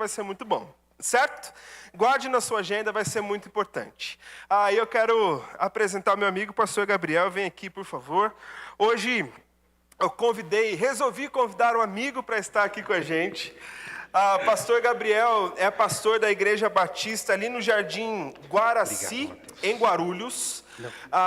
vai ser muito bom, certo? Guarde na sua agenda, vai ser muito importante. Eu quero apresentar o meu amigo, pastor Gabriel. Vem aqui, por favor. Hoje eu resolvi convidar um amigo para estar aqui com a gente. Pastor Gabriel é pastor da Igreja Batista ali no Jardim Guaraci, em Guarulhos.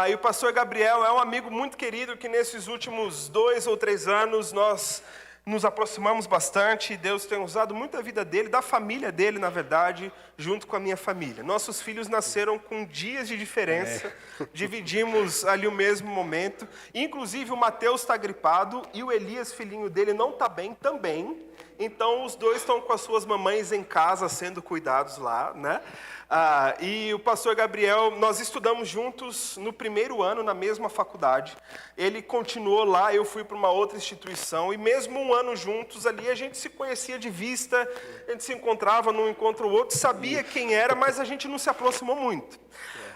E o pastor Gabriel é um amigo muito querido que nesses últimos 2 ou 3 anos nós nos aproximamos bastante. Deus tem usado muito a vida dele, da família dele, na verdade, junto com a minha família. Nossos filhos nasceram com dias de diferença, dividimos ali o mesmo momento. Inclusive o Mateus está gripado e o Elias, filhinho dele, não está bem também. Então os dois estão com as suas mamães em casa sendo cuidados lá, né? E o pastor Gabriel, nós estudamos juntos no primeiro ano na mesma faculdade. Ele continuou lá, eu fui para uma outra instituição, e mesmo um ano juntos ali, a gente se conhecia de vista, a gente se encontrava num encontro ou outro, sabia quem era, mas a gente não se aproximou muito.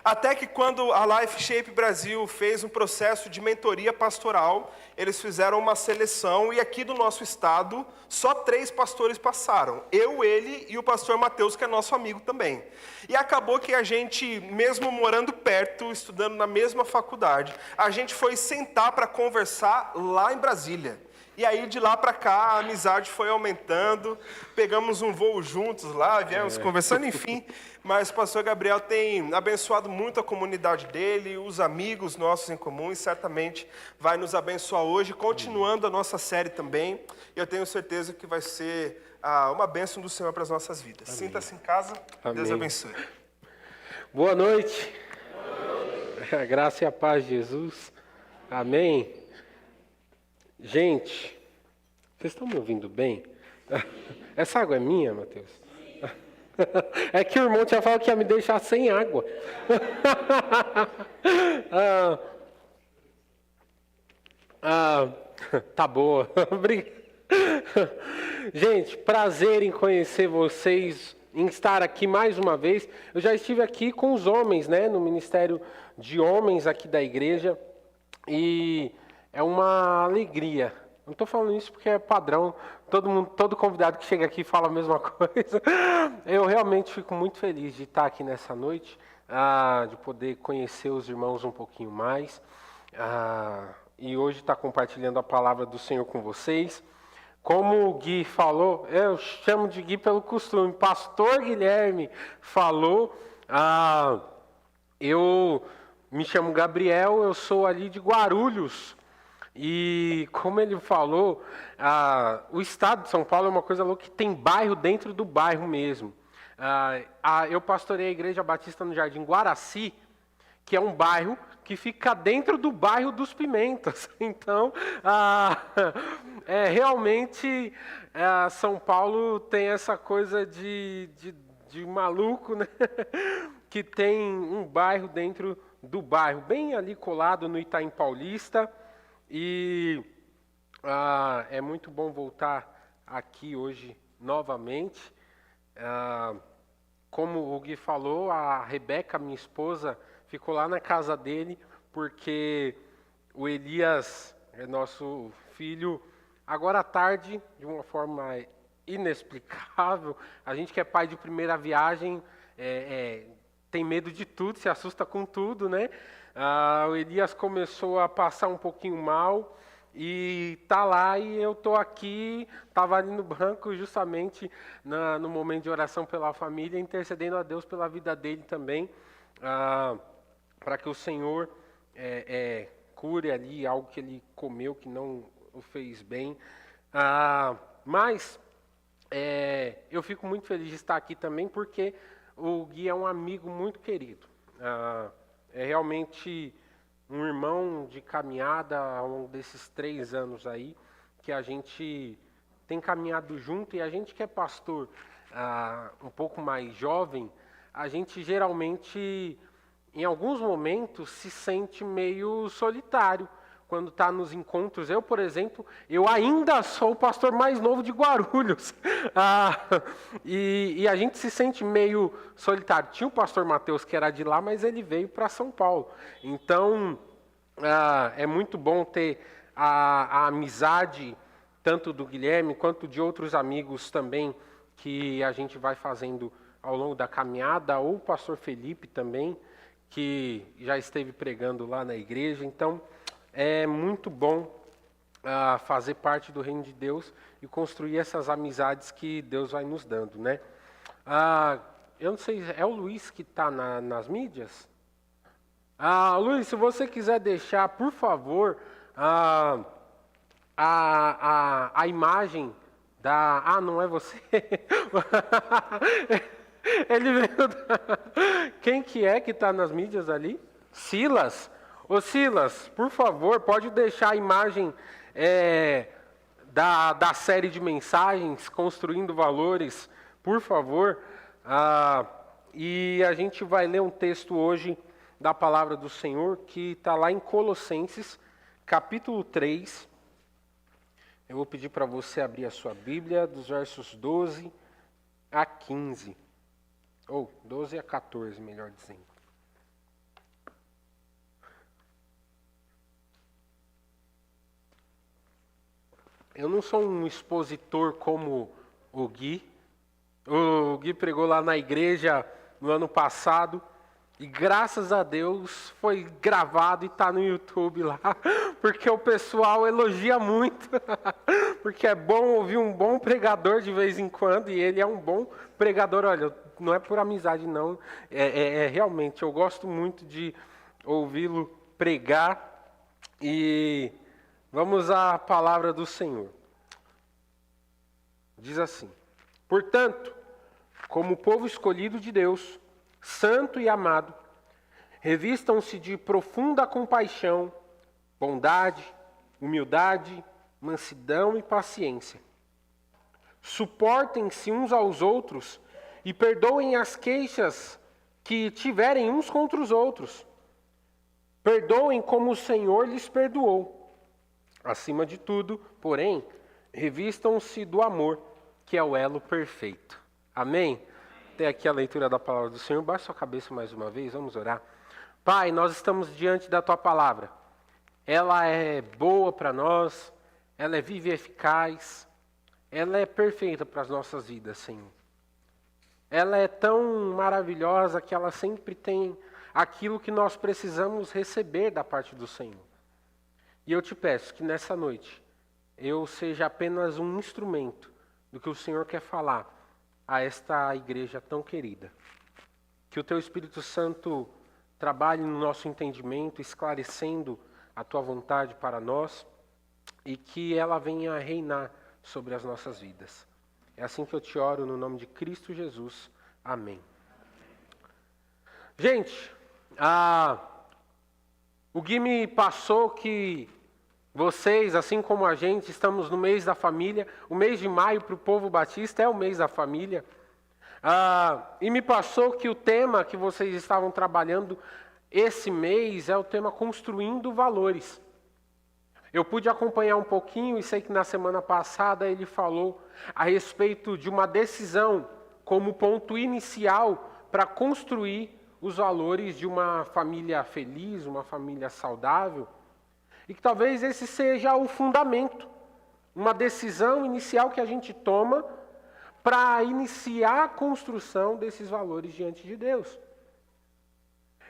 Até que quando a Life Shape Brasil fez um processo de mentoria pastoral, eles fizeram uma seleção, e aqui do nosso estado, só 3 pastores passaram. Eu, ele e o pastor Mateus, que é nosso amigo também. E acabou que a gente, mesmo morando perto, estudando na mesma faculdade, a gente foi sentar para conversar lá em Brasília. E aí, de lá para cá, a amizade foi aumentando, pegamos um voo juntos lá, viemos conversando, enfim. Mas o pastor Gabriel tem abençoado muito a comunidade dele, os amigos nossos em comum, e certamente vai nos abençoar hoje, continuando a nossa série também. Eu tenho certeza que vai ser uma bênção do Senhor para as nossas vidas. Sinta-se em casa, Amém. Deus abençoe. Boa noite. A graça e a paz de Jesus. Amém. Gente, vocês estão me ouvindo bem? Essa água é minha, Mateus? É que o irmão tinha falado que ia me deixar sem água. Tá boa. Gente, prazer em conhecer vocês, em estar aqui mais uma vez. Eu já estive aqui com os homens, né, no Ministério de Homens aqui da igreja, e é uma alegria. Não estou falando isso porque é padrão. Todo convidado que chega aqui fala a mesma coisa. Eu realmente fico muito feliz de estar aqui nessa noite, de poder conhecer os irmãos um pouquinho mais. E hoje estar compartilhando a palavra do Senhor com vocês. Como o Gui falou, eu chamo de Gui pelo costume, pastor Guilherme falou, eu me chamo Gabriel, eu sou ali de Guarulhos. E como ele falou, o estado de São Paulo é uma coisa louca, que tem bairro dentro do bairro mesmo. Eu pastorei a Igreja Batista no Jardim Guaraci, que é um bairro que fica dentro do bairro dos Pimentas. Então, realmente, São Paulo tem essa coisa de maluco, né? Que tem um bairro dentro do bairro, bem ali colado no Itaim Paulista. E é muito bom voltar aqui hoje novamente. Como o Gui falou, a Rebeca, minha esposa, ficou lá na casa dele, porque o Elias, nosso filho, agora à tarde, de uma forma inexplicável, a gente que é pai de primeira viagem, tem medo de tudo, se assusta com tudo, né? O Elias começou a passar um pouquinho mal e tá lá, e eu tô aqui, estava ali no banco justamente no momento de oração pela família, intercedendo a Deus pela vida dele também, para que o Senhor cure ali algo que ele comeu que não o fez bem. Mas eu fico muito feliz de estar aqui também, porque o Gui é um amigo muito querido. É realmente um irmão de caminhada ao longo desses 3 anos aí, que a gente tem caminhado junto, e a gente que é pastor um pouco mais jovem, a gente geralmente, em alguns momentos, se sente meio solitário quando está nos encontros. Eu, por exemplo, eu ainda sou o pastor mais novo de Guarulhos. E a gente se sente meio solitário. Tinha o pastor Mateus, que era de lá, mas ele veio para São Paulo. Então, é muito bom ter a amizade, tanto do Guilherme, quanto de outros amigos também que a gente vai fazendo ao longo da caminhada, ou o pastor Felipe também, que já esteve pregando lá na igreja. Então, é muito bom fazer parte do reino de Deus e construir essas amizades que Deus vai nos dando, né? Eu não sei, é o Luiz que está nas mídias? Luiz, se você quiser deixar, por favor, a imagem da... não é você? Ele veio Quem que é que está nas mídias ali? Silas. Ô Silas, por favor, pode deixar a imagem da série de mensagens, Construindo Valores, por favor. E a gente vai ler um texto hoje da palavra do Senhor, que está lá em Colossenses, capítulo 3. Eu vou pedir para você abrir a sua Bíblia, dos versos 12 a 15. Ou 12 a 14, melhor dizendo. Eu não sou um expositor como o Gui. O Gui pregou lá na igreja no ano passado. E graças a Deus foi gravado e está no YouTube lá. Porque o pessoal elogia muito. Porque é bom ouvir um bom pregador de vez em quando. E ele é um bom pregador. Olha, não é por amizade não. Realmente, eu gosto muito de ouvi-lo pregar. E vamos à palavra do Senhor. Diz assim: portanto, como povo escolhido de Deus, santo e amado, revistam-se de profunda compaixão, bondade, humildade, mansidão e paciência. Suportem-se uns aos outros e perdoem as queixas que tiverem uns contra os outros. Perdoem como o Senhor lhes perdoou. Acima de tudo, porém, revistam-se do amor, que é o elo perfeito. Amém? Até aqui a leitura da palavra do Senhor. Baixe sua cabeça mais uma vez, vamos orar. Pai, nós estamos diante da Tua palavra. Ela é boa para nós, ela é viva e eficaz, ela é perfeita para as nossas vidas, Senhor. Ela é tão maravilhosa que ela sempre tem aquilo que nós precisamos receber da parte do Senhor. E eu te peço que nessa noite eu seja apenas um instrumento do que o Senhor quer falar a esta igreja tão querida. Que o Teu Espírito Santo trabalhe no nosso entendimento, esclarecendo a Tua vontade para nós e que ela venha reinar sobre as nossas vidas. É assim que eu te oro no nome de Cristo Jesus. Amém. Gente, o Gui me passou que vocês, assim como a gente, estamos no mês da família. O mês de maio para o povo batista é o mês da família. E me passou que o tema que vocês estavam trabalhando esse mês é o tema Construindo Valores. Eu pude acompanhar um pouquinho e sei que na semana passada ele falou a respeito de uma decisão como ponto inicial para construir os valores de uma família feliz, uma família saudável. E que talvez esse seja o fundamento, uma decisão inicial que a gente toma para iniciar a construção desses valores diante de Deus.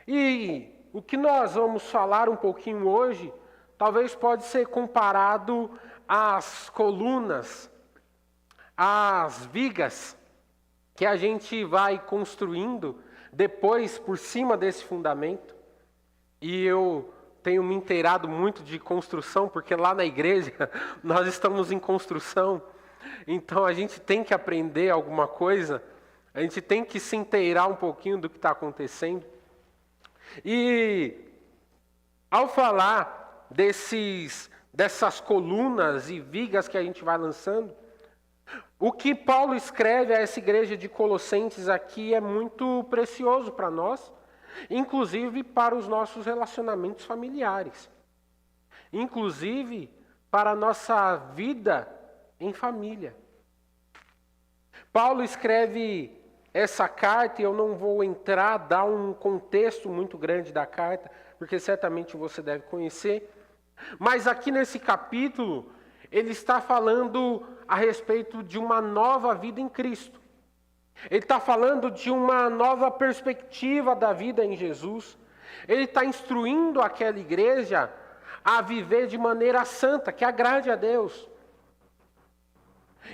E o que nós vamos falar um pouquinho hoje, talvez pode ser comparado às colunas, às vigas que a gente vai construindo depois por cima desse fundamento. E eu tenho me inteirado muito de construção, porque lá na igreja nós estamos em construção, então a gente tem que aprender alguma coisa, a gente tem que se inteirar um pouquinho do que está acontecendo. E ao falar dessas colunas e vigas que a gente vai lançando, o que Paulo escreve a essa igreja de Colossenses aqui é muito precioso para nós, inclusive para os nossos relacionamentos familiares, inclusive para a nossa vida em família. Paulo escreve essa carta, e eu não vou dar um contexto muito grande da carta, porque certamente você deve conhecer, mas aqui nesse capítulo, ele está falando a respeito de uma nova vida em Cristo. Ele está falando de uma nova perspectiva da vida em Jesus. Ele está instruindo aquela igreja a viver de maneira santa, que agrade a Deus.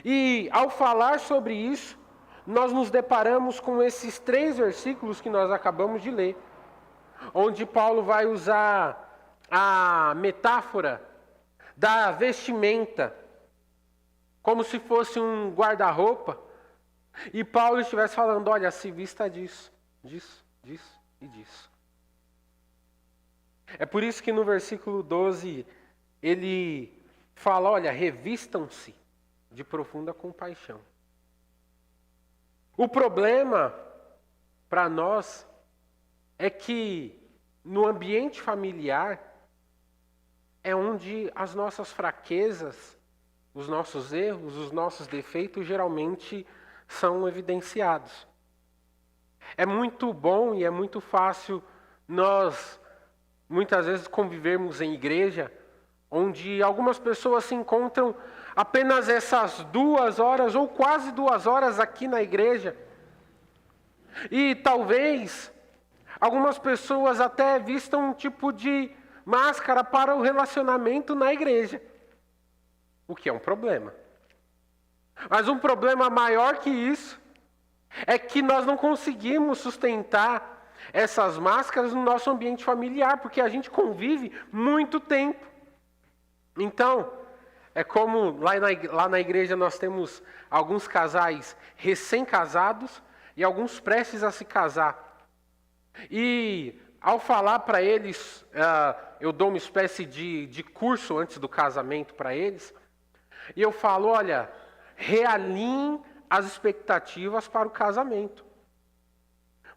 E ao falar sobre isso, nós nos deparamos com esses 3 versículos que nós acabamos de ler, onde Paulo vai usar a metáfora da vestimenta, como se fosse um guarda-roupa, e Paulo estivesse falando, olha, se vista disso, disso, disso e disso. É por isso que no versículo 12, ele fala, olha, revistam-se de profunda compaixão. O problema para nós é que no ambiente familiar é onde as nossas fraquezas, os nossos erros, os nossos defeitos geralmente são evidenciados. É muito bom e é muito fácil nós, muitas vezes, convivermos em igreja, onde algumas pessoas se encontram apenas essas 2 horas ou quase 2 horas aqui na igreja. E talvez algumas pessoas até vistam um tipo de máscara para o relacionamento na igreja, o que é um problema. Mas um problema maior que isso é que nós não conseguimos sustentar essas máscaras no nosso ambiente familiar, porque a gente convive muito tempo. Então, é como lá na igreja nós temos alguns casais recém-casados e alguns prestes a se casar. E ao falar para eles, eu dou uma espécie de curso antes do casamento para eles, e eu falo, olha, realinhem as expectativas para o casamento.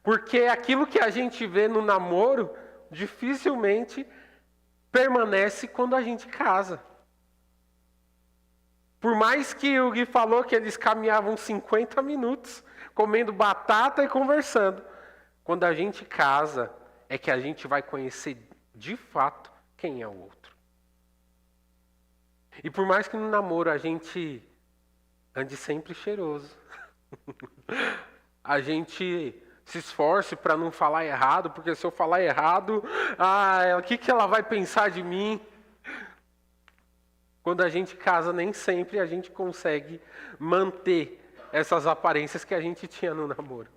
Porque aquilo que a gente vê no namoro, dificilmente permanece quando a gente casa. Por mais que o Gui falou que eles caminhavam 50 minutos, comendo batata e conversando. Quando a gente casa, é que a gente vai conhecer de fato quem é o outro. E por mais que no namoro a gente ande sempre cheiroso, a gente se esforce para não falar errado, porque se eu falar errado, o que ela vai pensar de mim? Quando a gente casa, nem sempre a gente consegue manter essas aparências que a gente tinha no namoro.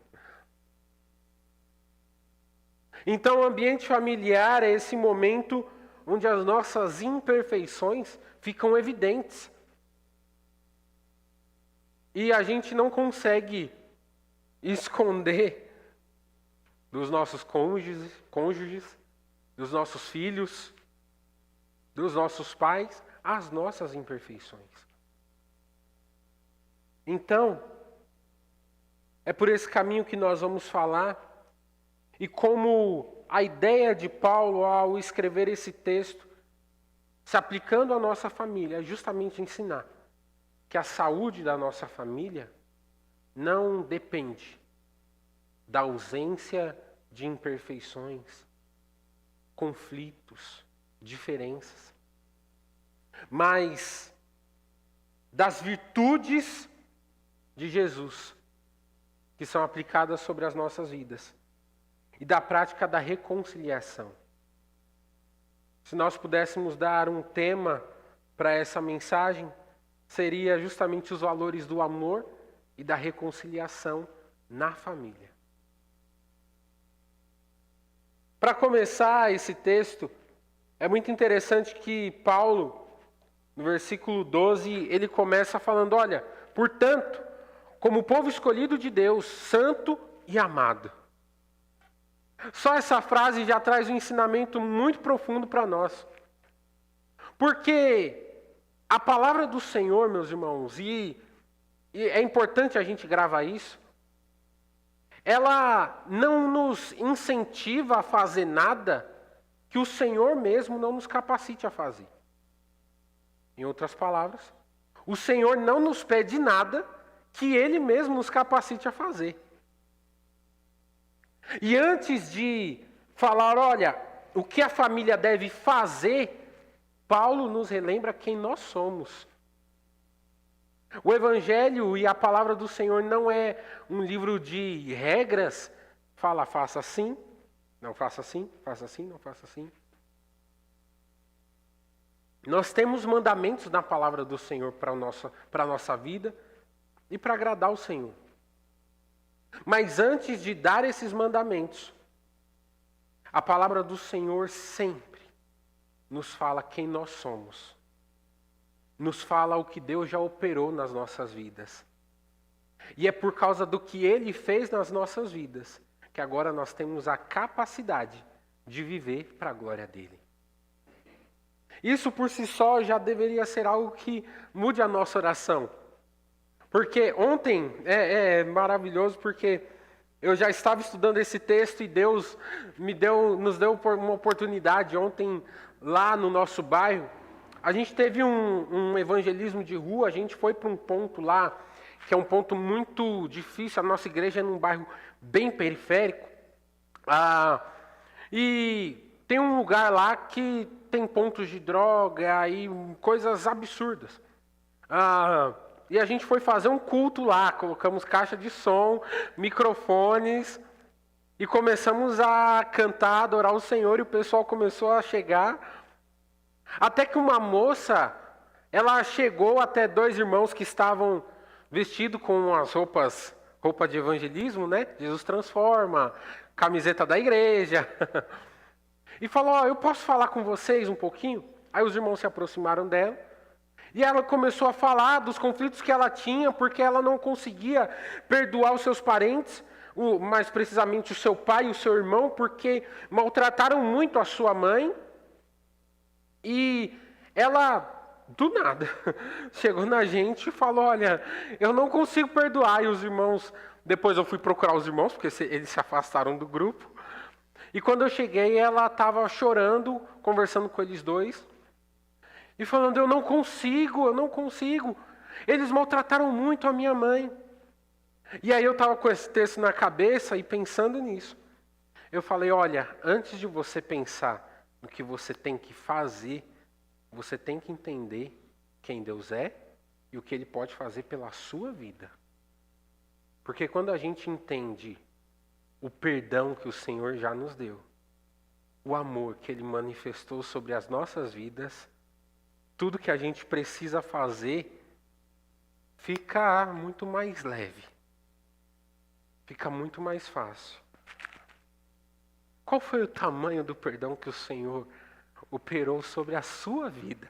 Então, o ambiente familiar é esse momento onde as nossas imperfeições ficam evidentes. E a gente não consegue esconder dos nossos cônjuges, dos nossos filhos, dos nossos pais, as nossas imperfeições. Então, é por esse caminho que nós vamos falar, e como a ideia de Paulo ao escrever esse texto, se aplicando à nossa família, é justamente ensinar que a saúde da nossa família não depende da ausência de imperfeições, conflitos, diferenças, mas das virtudes de Jesus que são aplicadas sobre as nossas vidas e da prática da reconciliação. Se nós pudéssemos dar um tema para essa mensagem, seria justamente os valores do amor e da reconciliação na família. Para começar esse texto, é muito interessante que Paulo, no versículo 12, ele começa falando, olha, portanto, como povo escolhido de Deus, santo e amado. Só essa frase já traz um ensinamento muito profundo para nós. Porque a palavra do Senhor, meus irmãos, e é importante a gente gravar isso, ela não nos incentiva a fazer nada que o Senhor mesmo não nos capacite a fazer. Em outras palavras, o Senhor não nos pede nada que Ele mesmo nos capacite a fazer. E antes de falar, olha, o que a família deve fazer, Paulo nos relembra quem nós somos. O Evangelho e a palavra do Senhor não é um livro de regras. Fala, faça assim, não faça assim, não faça assim. Nós temos mandamentos na palavra do Senhor para a nossa vida e para agradar o Senhor. Mas antes de dar esses mandamentos, a palavra do Senhor sempre nos fala quem nós somos. Nos fala o que Deus já operou nas nossas vidas. E é por causa do que Ele fez nas nossas vidas que agora nós temos a capacidade de viver para a glória dEle. Isso por si só já deveria ser algo que mude a nossa oração. Porque ontem é maravilhoso, porque eu já estava estudando esse texto e Deus nos deu uma oportunidade ontem lá no nosso bairro. A gente teve um evangelismo de rua, a gente foi para um ponto lá, que é um ponto muito difícil, a nossa igreja é num bairro bem periférico. E tem um lugar lá que tem pontos de droga e coisas absurdas. E a gente foi fazer um culto lá, colocamos caixa de som, microfones e começamos a cantar, adorar o Senhor e o pessoal começou a chegar. Até que uma moça, ela chegou até dois irmãos que estavam vestidos com as roupa de evangelismo, né? Jesus transforma, camiseta da igreja. E falou, eu posso falar com vocês um pouquinho? Aí os irmãos se aproximaram dela. E ela começou a falar dos conflitos que ela tinha, porque ela não conseguia perdoar os seus parentes, mais precisamente o seu pai e o seu irmão, porque maltrataram muito a sua mãe. E ela, do nada, chegou na gente e falou, olha, eu não consigo perdoar. E os irmãos, depois eu fui procurar os irmãos, porque eles se afastaram do grupo. E quando eu cheguei, ela estava chorando, conversando com eles dois. E falando, eu não consigo. Eles maltrataram muito a minha mãe. E aí eu estava com esse texto na cabeça e pensando nisso. Eu falei, olha, antes de você pensar no que você tem que fazer, você tem que entender quem Deus é e o que Ele pode fazer pela sua vida. Porque quando a gente entende o perdão que o Senhor já nos deu, o amor que Ele manifestou sobre as nossas vidas, tudo que a gente precisa fazer fica muito mais leve. Fica muito mais fácil. Qual foi o tamanho do perdão que o Senhor operou sobre a sua vida?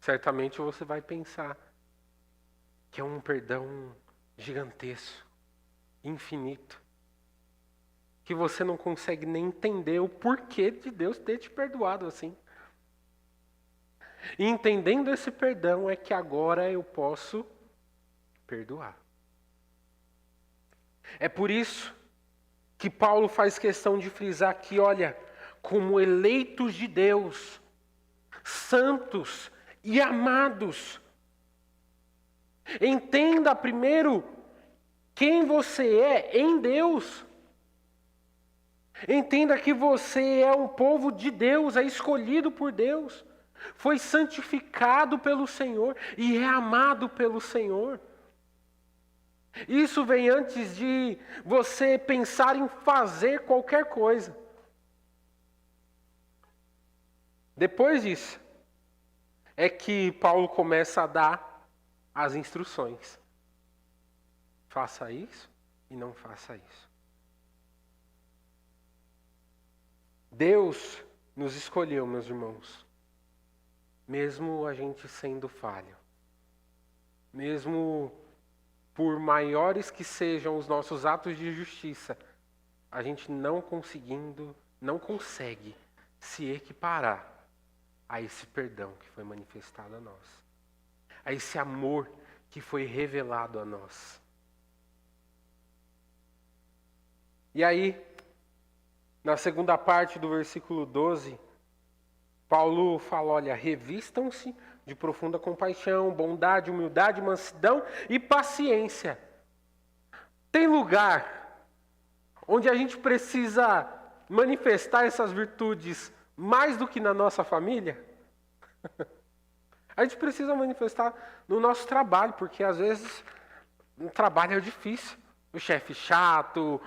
Certamente você vai pensar que é um perdão gigantesco, infinito, que você não consegue nem entender o porquê de Deus ter te perdoado assim. E entendendo esse perdão é que agora eu posso perdoar. É por isso que Paulo faz questão de frisar aqui, olha, como eleitos de Deus, santos e amados. Entenda primeiro quem você é em Deus. Entenda que você é um povo de Deus, é escolhido por Deus. Foi santificado pelo Senhor e é amado pelo Senhor. Isso vem antes de você pensar em fazer qualquer coisa. Depois disso, é que Paulo começa a dar as instruções. Faça isso e não faça isso. Deus nos escolheu, meus irmãos. Mesmo a gente sendo falho, mesmo por maiores que sejam os nossos atos de justiça, a gente não consegue se equiparar a esse perdão que foi manifestado a nós, a esse amor que foi revelado a nós. E aí, na segunda parte do versículo 12, Paulo fala, olha, revistam-se de profunda compaixão, bondade, humildade, mansidão e paciência. Tem lugar onde a gente precisa manifestar essas virtudes mais do que na nossa família? A gente precisa manifestar no nosso trabalho, porque às vezes o trabalho é difícil. O chefe chato,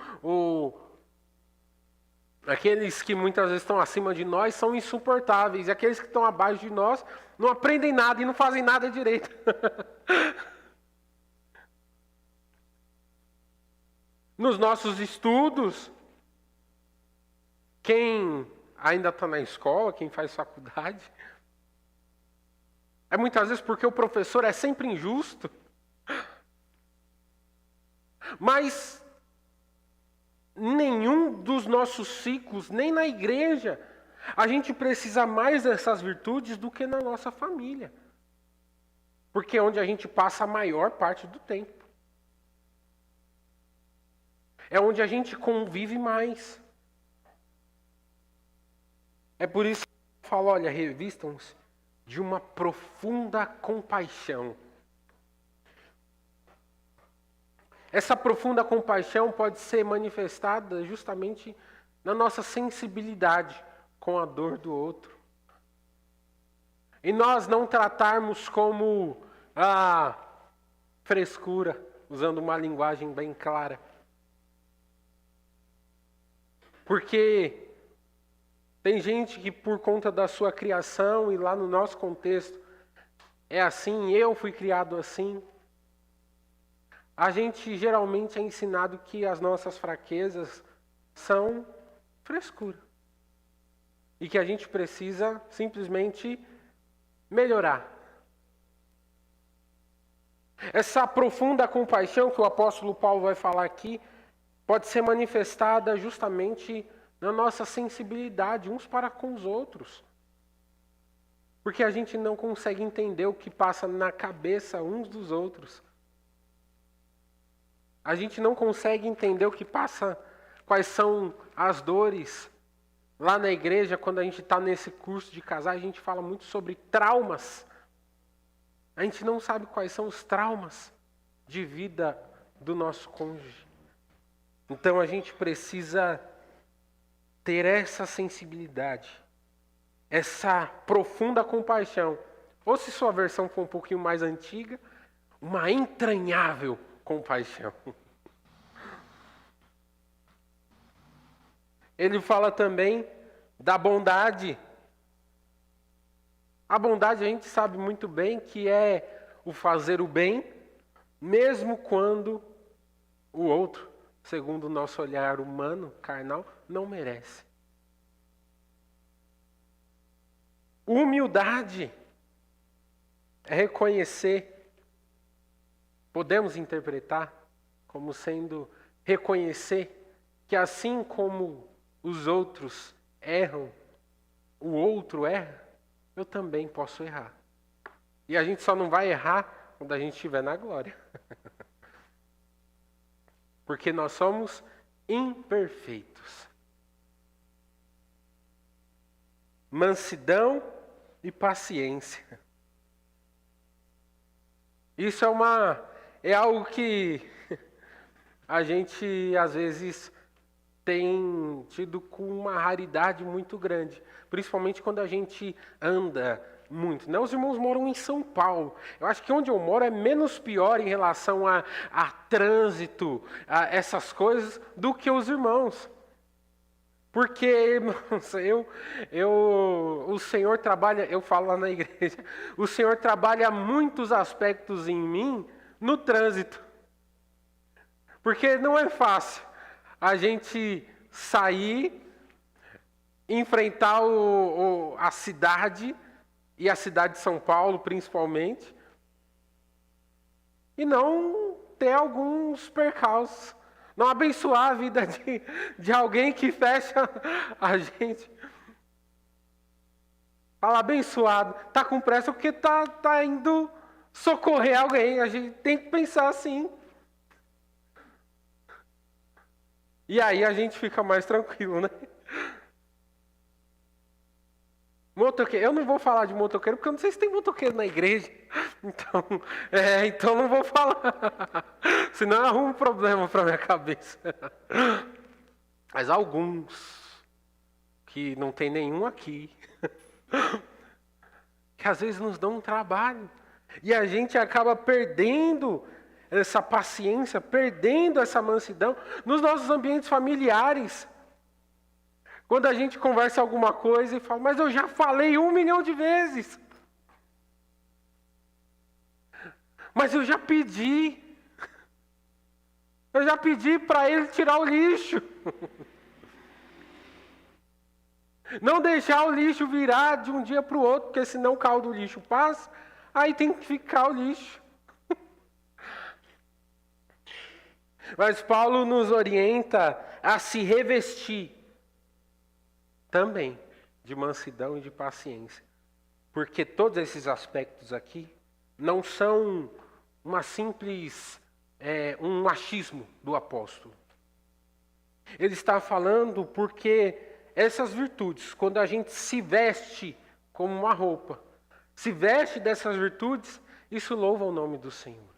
aqueles que muitas vezes estão acima de nós são insuportáveis. E aqueles que estão abaixo de nós não aprendem nada e não fazem nada direito. Nos nossos estudos, quem ainda está na escola, quem faz faculdade, é muitas vezes porque o professor é sempre injusto. Mas nenhum dos nossos ciclos, nem na igreja, a gente precisa mais dessas virtudes do que na nossa família. Porque é onde a gente passa a maior parte do tempo. É onde a gente convive mais. É por isso que eu falo, olha, revistam-se de uma profunda compaixão. Essa profunda compaixão pode ser manifestada justamente na nossa sensibilidade com a dor do outro. E nós não tratarmos como frescura, usando uma linguagem bem clara. Porque tem gente que por conta da sua criação e lá no nosso contexto é assim, eu fui criado assim. A gente geralmente é ensinado que as nossas fraquezas são frescura. E que a gente precisa simplesmente melhorar. Essa profunda compaixão que o apóstolo Paulo vai falar aqui pode ser manifestada justamente na nossa sensibilidade uns para com os outros. Porque a gente não consegue entender o que passa na cabeça uns dos outros. A gente não consegue entender o que passa, quais são as dores. Lá na igreja, quando a gente está nesse curso de casar, a gente fala muito sobre traumas. A gente não sabe quais são os traumas de vida do nosso cônjuge. Então a gente precisa ter essa sensibilidade, essa profunda compaixão. Ou se sua versão for um pouquinho mais antiga, uma entranhável compaixão. Ele fala também da bondade. A bondade a gente sabe muito bem que é o fazer o bem, mesmo quando o outro, segundo o nosso olhar humano, carnal, não merece. Humildade é reconhecer, podemos interpretar como sendo reconhecer que assim como os outros erram, o outro erra, eu também posso errar. E a gente só não vai errar quando a gente estiver na glória. Porque nós somos imperfeitos. Mansidão e paciência. Isso é algo que a gente às vezes tem tido com uma raridade muito grande, principalmente quando a gente anda muito. Né? Os irmãos moram em São Paulo. Eu acho que onde eu moro é menos pior em relação a trânsito, a essas coisas, do que os irmãos. Porque, irmãos, o Senhor trabalha, eu falo lá na igreja, o Senhor trabalha muitos aspectos em mim no trânsito. Porque não é fácil a gente sair, enfrentar a cidade, e a cidade de São Paulo principalmente, e não ter alguns percalços, não abençoar a vida de alguém que fecha a gente. Fala, abençoado, está com pressa porque tá indo socorrer alguém, a gente tem que pensar assim. E aí a gente fica mais tranquilo, né? Motoqueiro, eu não vou falar de motoqueiro, porque eu não sei se tem motoqueiro na igreja. Então não vou falar. Senão eu arrumo um problema para minha cabeça. Mas alguns, que não tem nenhum aqui, que às vezes nos dão um trabalho. E a gente acaba perdendo essa paciência, perdendo essa mansidão nos nossos ambientes familiares. Quando a gente conversa alguma coisa e fala, mas eu já falei 1 milhão de vezes. Mas eu já pedi. Eu já pedi para ele tirar o lixo. Não deixar o lixo virar de um dia para o outro, porque senão o carro do lixo passa, aí tem que ficar o lixo. Mas Paulo nos orienta a se revestir também de mansidão e de paciência. Porque todos esses aspectos aqui não são uma simples, um machismo do apóstolo. Ele está falando porque essas virtudes, quando a gente se veste como uma roupa, se veste dessas virtudes, isso louva o nome do Senhor.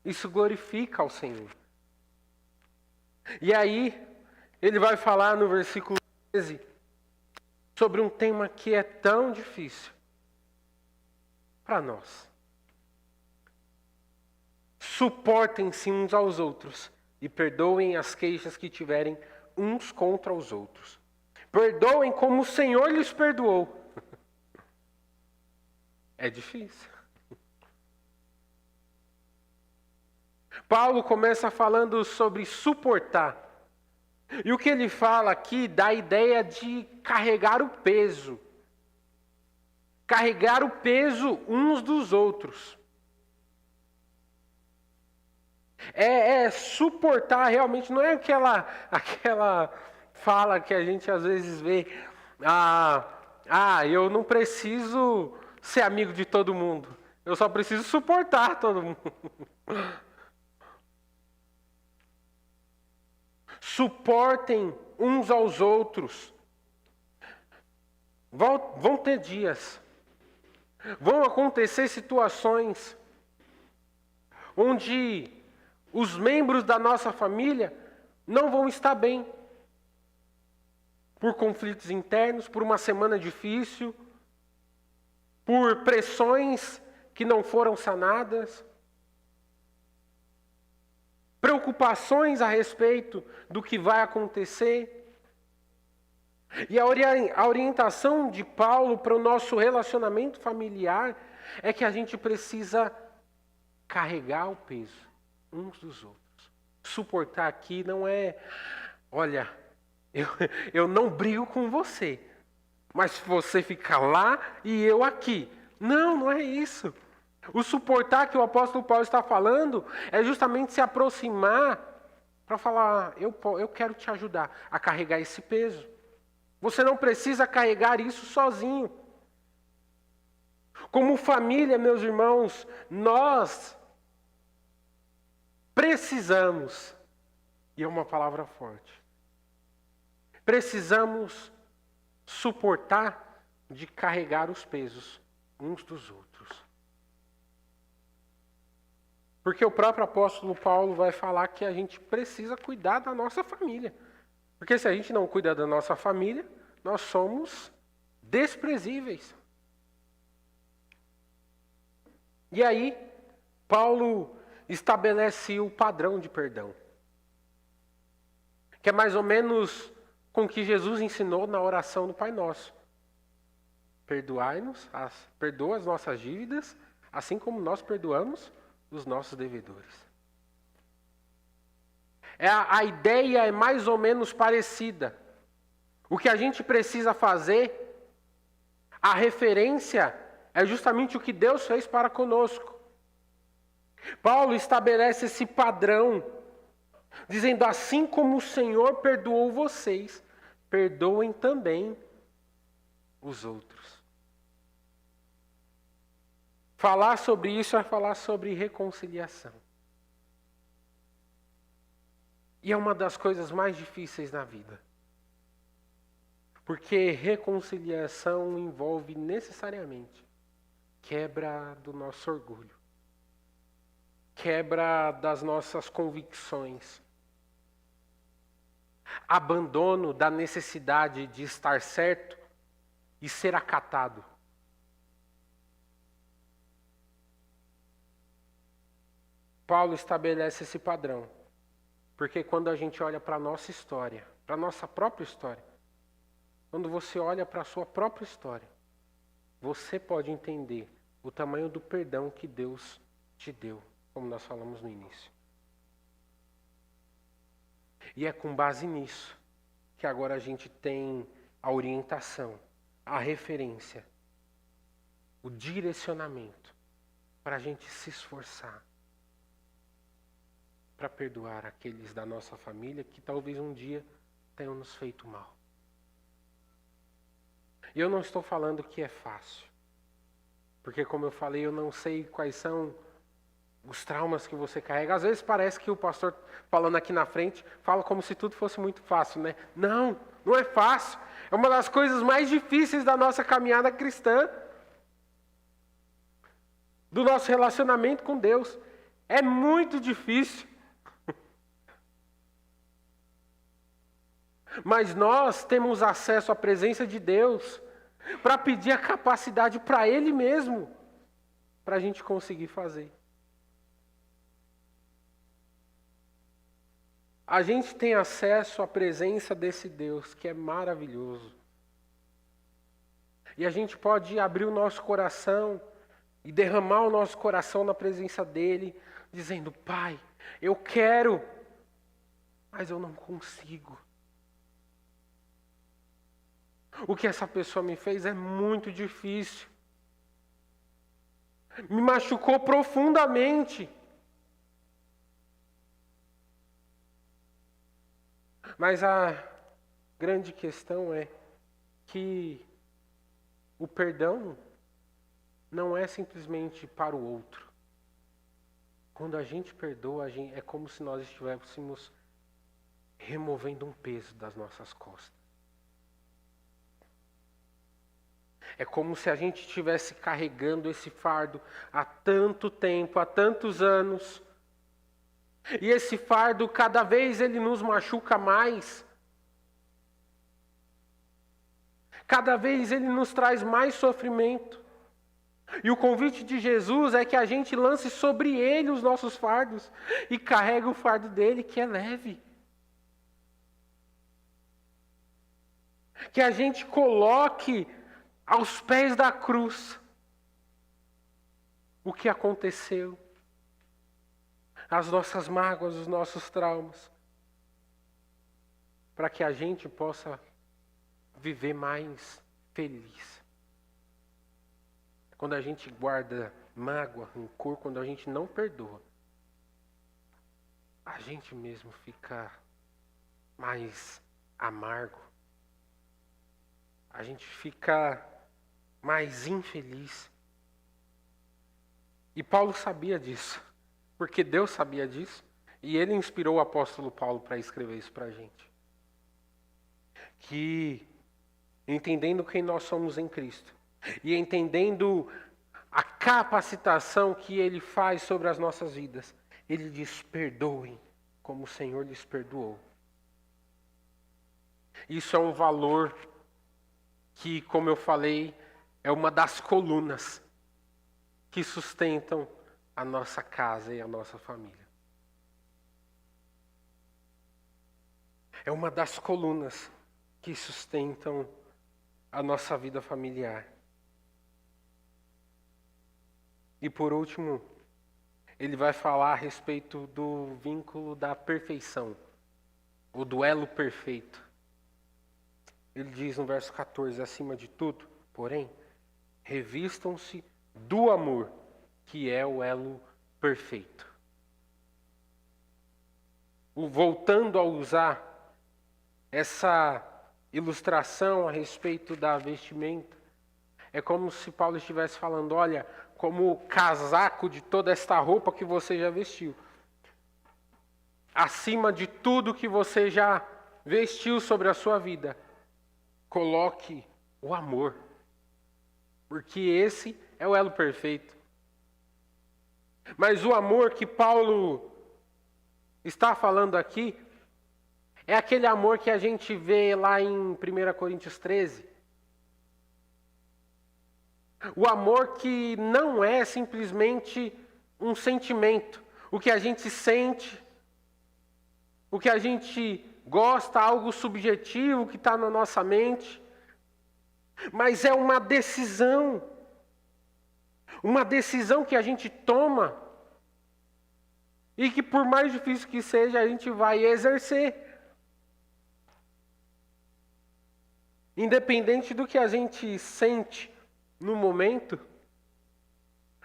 Isso glorifica ao Senhor. E aí, ele vai falar no versículo 13 sobre um tema que é tão difícil para nós. Suportem-se uns aos outros e perdoem as queixas que tiverem uns contra os outros. Perdoem como o Senhor lhes perdoou. É difícil. Paulo começa falando sobre suportar. E o que ele fala aqui dá a ideia de carregar o peso. Carregar o peso uns dos outros. Suportar realmente, não é aquela fala que a gente às vezes vê. Eu não preciso ser amigo de todo mundo. Eu só preciso suportar todo mundo. Suportem uns aos outros. Vão ter dias. Vão acontecer situações onde os membros da nossa família não vão estar bem. Por conflitos internos, por uma semana difícil, por pressões que não foram sanadas, preocupações a respeito do que vai acontecer. E a orientação de Paulo para o nosso relacionamento familiar é que a gente precisa carregar o peso uns dos outros. Suportar aqui não é, olha, eu não brigo com você, mas você fica lá e eu aqui. Não é isso. O suportar que o apóstolo Paulo está falando é justamente se aproximar para falar, eu quero te ajudar a carregar esse peso. Você não precisa carregar isso sozinho. Como família, meus irmãos, nós precisamos, e é uma palavra forte, precisamos suportar de carregar os pesos uns dos outros. Porque o próprio apóstolo Paulo vai falar que a gente precisa cuidar da nossa família. Porque se a gente não cuida da nossa família, nós somos desprezíveis. E aí, Paulo estabelece o padrão de perdão. Que é mais ou menos com o que Jesus ensinou na oração do Pai Nosso. Perdoai-nos, perdoa as nossas dívidas, assim como nós perdoamos os nossos devedores. A ideia é mais ou menos parecida. O que a gente precisa fazer, a referência é justamente o que Deus fez para conosco. Paulo estabelece esse padrão, dizendo, assim como o Senhor perdoou vocês, perdoem também os outros. Falar sobre isso é falar sobre reconciliação. E é uma das coisas mais difíceis na vida. Porque reconciliação envolve necessariamente quebra do nosso orgulho. Quebra das nossas convicções. Abandono da necessidade de estar certo e ser acatado. Paulo estabelece esse padrão. Porque quando a gente olha para a nossa história, para a nossa própria história, quando você olha para a sua própria história, você pode entender o tamanho do perdão que Deus te deu, como nós falamos no início. E é com base nisso que agora a gente tem a orientação, a referência, o direcionamento para a gente se esforçar para perdoar aqueles da nossa família que talvez um dia tenham nos feito mal. E eu não estou falando que é fácil, porque como eu falei, eu não sei quais são os traumas que você carrega. Às vezes parece que o pastor falando aqui na frente fala como se tudo fosse muito fácil, né? Não, não é fácil. É uma das coisas mais difíceis da nossa caminhada cristã, do nosso relacionamento com Deus. É muito difícil. Mas nós temos acesso à presença de Deus para pedir a capacidade para Ele mesmo, para a gente conseguir fazer. A gente tem acesso à presença desse Deus que é maravilhoso. E a gente pode abrir o nosso coração e derramar o nosso coração na presença dEle, dizendo: Pai, eu quero, mas eu não consigo. O que essa pessoa me fez é muito difícil. Me machucou profundamente. Mas a grande questão é que o perdão não é simplesmente para o outro. Quando a gente perdoa, é como se nós estivéssemos removendo um peso das nossas costas. É como se a gente estivesse carregando esse fardo há tanto tempo, há tantos anos. E esse fardo, cada vez ele nos machuca mais. Cada vez ele nos traz mais sofrimento. E o convite de Jesus é que a gente lance sobre ele os nossos fardos e carregue o fardo dele, que é leve. Que a gente coloque aos pés da cruz o que aconteceu, as nossas mágoas, os nossos traumas, para que a gente possa viver mais feliz. Quando a gente guarda mágoa, rancor, quando a gente não perdoa, a gente mesmo fica mais amargo, a gente fica mais infeliz. E Paulo sabia disso, porque Deus sabia disso, e ele inspirou o apóstolo Paulo para escrever isso para a gente. Que, entendendo quem nós somos em Cristo, e entendendo a capacitação que Ele faz sobre as nossas vidas, Ele diz: perdoem como o Senhor lhes perdoou. Isso é um valor que, como eu falei, é uma das colunas que sustentam a nossa casa e a nossa família. É uma das colunas que sustentam a nossa vida familiar. E por último, ele vai falar a respeito do vínculo da perfeição, o duelo perfeito. Ele diz no verso 14, acima de tudo, porém, revistam-se do amor, que é o elo perfeito. Voltando a usar essa ilustração a respeito da vestimenta, é como se Paulo estivesse falando: olha, como o casaco de toda esta roupa que você já vestiu, acima de tudo que você já vestiu sobre a sua vida, coloque o amor, porque esse é o elo perfeito. Mas o amor que Paulo está falando aqui é aquele amor que a gente vê lá em 1 Coríntios 13. O amor que não é simplesmente um sentimento. o que a gente sente, o que a gente gosta, algo subjetivo que está na nossa mente. Mas é uma decisão que a gente toma e que, por mais difícil que seja, a gente vai exercer. Independente do que a gente sente no momento,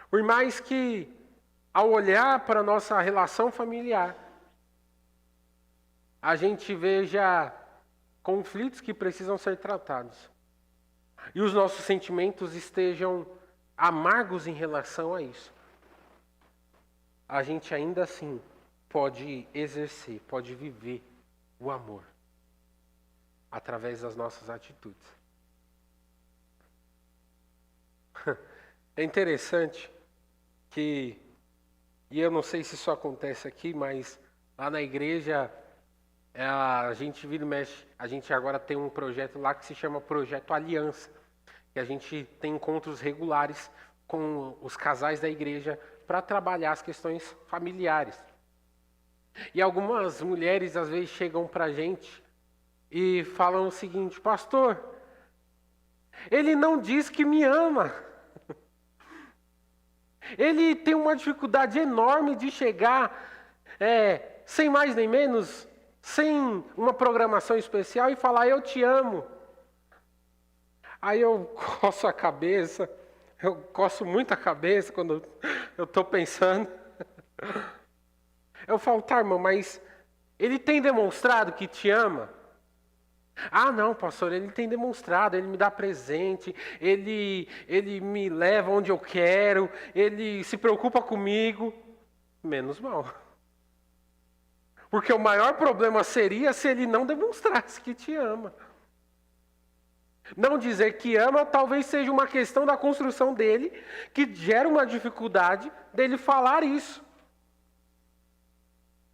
por mais que, ao olhar para a nossa relação familiar, a gente veja conflitos que precisam ser tratados e os nossos sentimentos estejam amargos em relação a isso, a gente ainda assim pode exercer, pode viver o amor através das nossas atitudes. É interessante que, e eu não sei se isso acontece aqui, mas lá na igreja, a gente vira e mexe, a gente agora tem um projeto lá que se chama Projeto Aliança, que a gente tem encontros regulares com os casais da igreja para trabalhar as questões familiares. E algumas mulheres às vezes chegam para a gente e falam o seguinte: pastor, ele não diz que me ama. Ele tem uma dificuldade enorme de chegar, sem mais nem menos, sem uma programação especial e falar eu te amo. Aí eu coço a cabeça, eu coço muito a cabeça quando eu estou pensando. Eu falo, tá, irmão, mas ele tem demonstrado que te ama? Ah, não, pastor, ele tem demonstrado, ele me dá presente, ele me leva onde eu quero, ele se preocupa comigo. Menos mal. Porque o maior problema seria se ele não demonstrasse que te ama. Não dizer que ama talvez seja uma questão da construção dele, que gera uma dificuldade dele falar isso.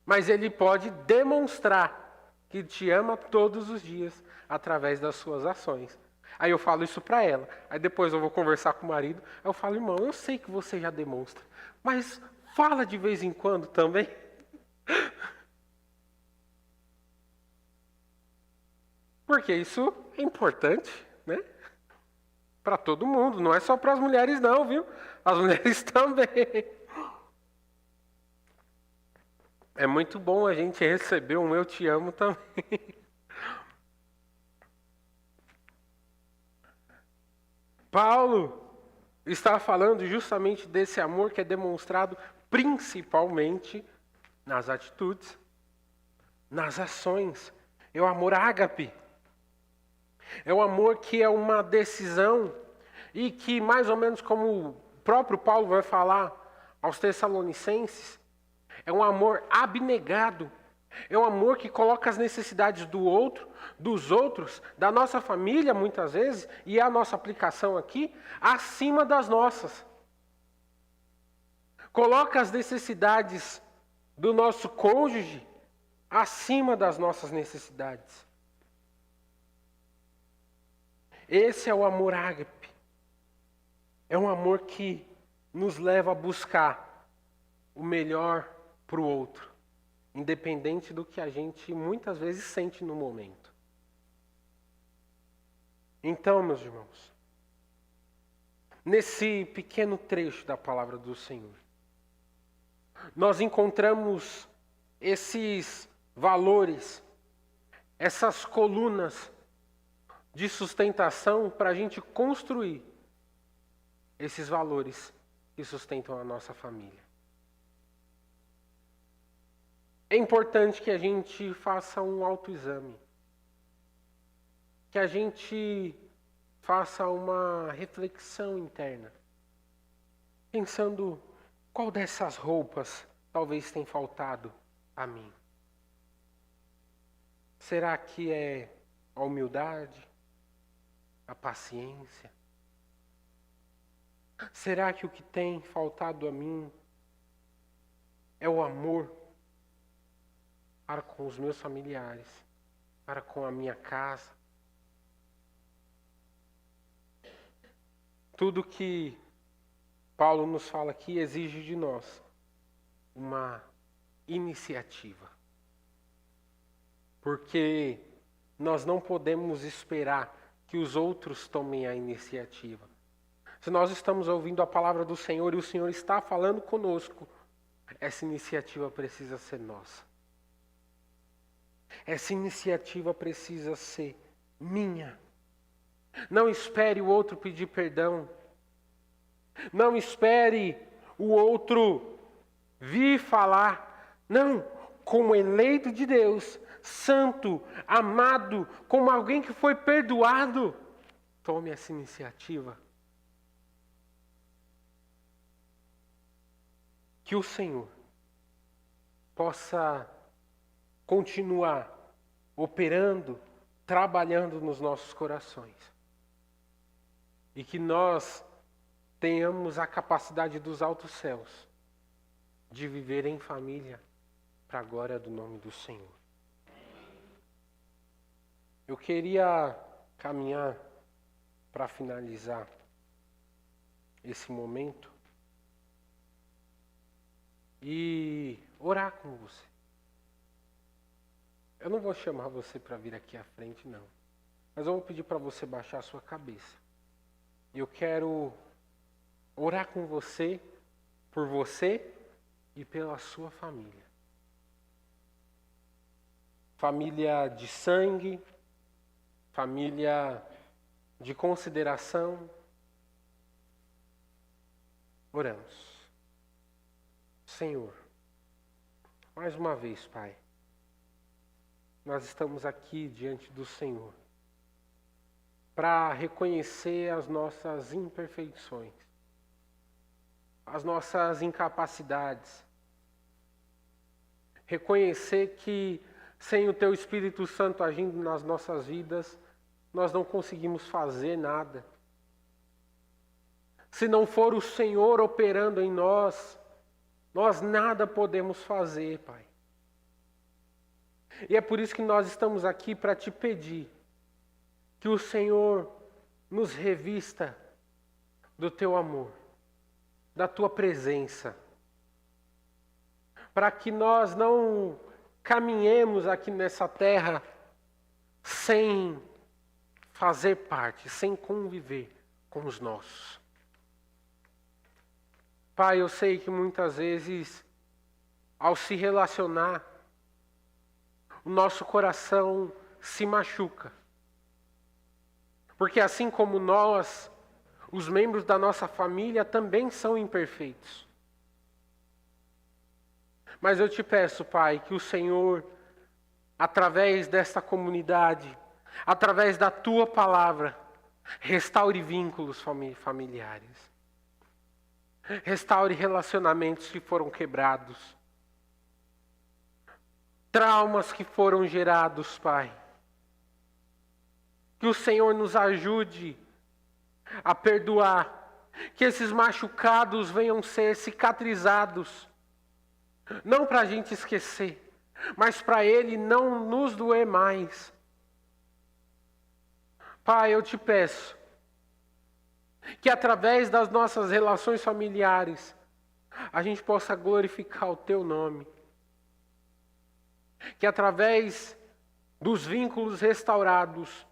Mas ele pode demonstrar que te ama todos os dias, através das suas ações. Aí eu falo isso para ela. Aí depois eu vou conversar com o marido. Aí eu falo, irmão, eu sei que você já demonstra, mas fala de vez em quando também. Porque isso é importante, né? Para todo mundo, não é só para as mulheres não, viu? As mulheres também. É muito bom a gente receber um eu te amo também. Paulo está falando justamente desse amor que é demonstrado principalmente nas atitudes, nas ações. É o amor ágape. É o amor que é uma decisão e que, mais ou menos como o próprio Paulo vai falar aos Tessalonicenses, é um amor abnegado. É um amor que coloca as necessidades do outro, dos outros, da nossa família, muitas vezes, e a nossa aplicação aqui, acima das nossas. Coloca as necessidades do nosso cônjuge acima das nossas necessidades. Esse é o amor ágape. É um amor que nos leva a buscar o melhor para o outro, independente do que a gente muitas vezes sente no momento. Então, meus irmãos, nesse pequeno trecho da palavra do Senhor, nós encontramos esses valores, essas colunas de sustentação para a gente construir esses valores que sustentam a nossa família. É importante que a gente faça um autoexame, que a gente faça uma reflexão interna, pensando qual dessas roupas talvez tenha faltado a mim. Será que é a humildade, a paciência? Será que o que tem faltado a mim é o amor para com os meus familiares, para com a minha casa? Tudo que Paulo nos fala aqui exige de nós uma iniciativa. Porque nós não podemos esperar que os outros tomem a iniciativa. Se nós estamos ouvindo a palavra do Senhor e o Senhor está falando conosco, essa iniciativa precisa ser nossa. Essa iniciativa precisa ser minha. Não espere o outro pedir perdão. Não espere o outro vir falar. Não, como eleito de Deus, santo, amado, como alguém que foi perdoado, tome essa iniciativa. Que o Senhor possa continuar operando, trabalhando nos nossos corações. E que nós tenhamos a capacidade dos altos céus de viver em família para a glória do nome do Senhor. Eu queria caminhar para finalizar esse momento e orar com você. Eu não vou chamar você para vir aqui à frente, não. Mas eu vou pedir para você baixar a sua cabeça. Eu quero orar com você, por você e pela sua família. Família de sangue, família de consideração. Oramos. Senhor, mais uma vez, Pai, nós estamos aqui diante do Senhor para reconhecer as nossas imperfeições, as nossas incapacidades, reconhecer que sem o Teu Espírito Santo agindo nas nossas vidas, nós não conseguimos fazer nada. Se não for o Senhor operando em nós nada podemos fazer, Pai. E é por isso que nós estamos aqui para Te pedir que o Senhor nos revista do Teu amor, da Tua presença, para que nós não caminhemos aqui nessa terra sem fazer parte, sem conviver com os nossos. Pai, eu sei que muitas vezes, ao se relacionar, o nosso coração se machuca. Porque assim como nós, os membros da nossa família também são imperfeitos. Mas eu te peço, Pai, que o Senhor, através desta comunidade, através da Tua palavra, restaure vínculos familiares. Restaure relacionamentos que foram quebrados. Traumas que foram gerados, Pai. Que o Senhor nos ajude a perdoar. Que esses machucados venham ser cicatrizados. Não para a gente esquecer, mas para Ele não nos doer mais. Pai, eu te peço que através das nossas relações familiares, a gente possa glorificar o Teu nome. Que através dos vínculos restaurados,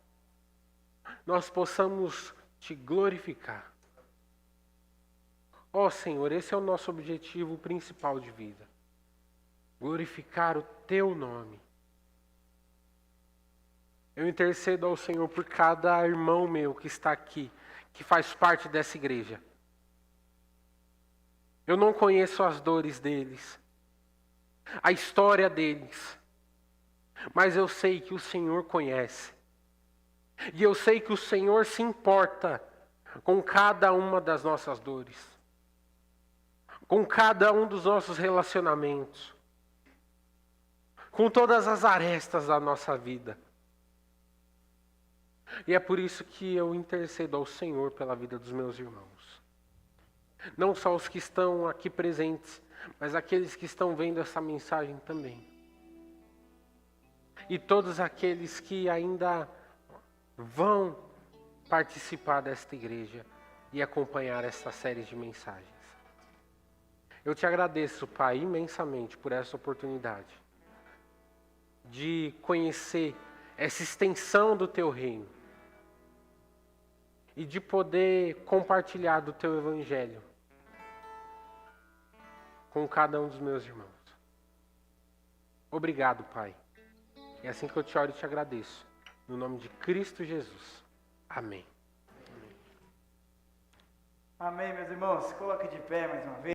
nós possamos Te glorificar. Ó Senhor, esse é o nosso objetivo principal de vida. Glorificar o Teu nome. Eu intercedo ao Senhor por cada irmão meu que está aqui, que faz parte dessa igreja. Eu não conheço as dores deles, a história deles, mas eu sei que o Senhor conhece. E eu sei que o Senhor se importa com cada uma das nossas dores, com cada um dos nossos relacionamentos, com todas as arestas da nossa vida. E é por isso que eu intercedo ao Senhor pela vida dos meus irmãos. Não só os que estão aqui presentes, mas aqueles que estão vendo essa mensagem também. E todos aqueles que ainda vão participar desta igreja e acompanhar esta série de mensagens. Eu te agradeço, Pai, imensamente por essa oportunidade de conhecer essa extensão do Teu reino e de poder compartilhar do Teu Evangelho com cada um dos meus irmãos. Obrigado, Pai. É assim que eu te oro e te agradeço. No nome de Cristo Jesus. Amém. Amém, meus irmãos. Coloque de pé mais uma vez.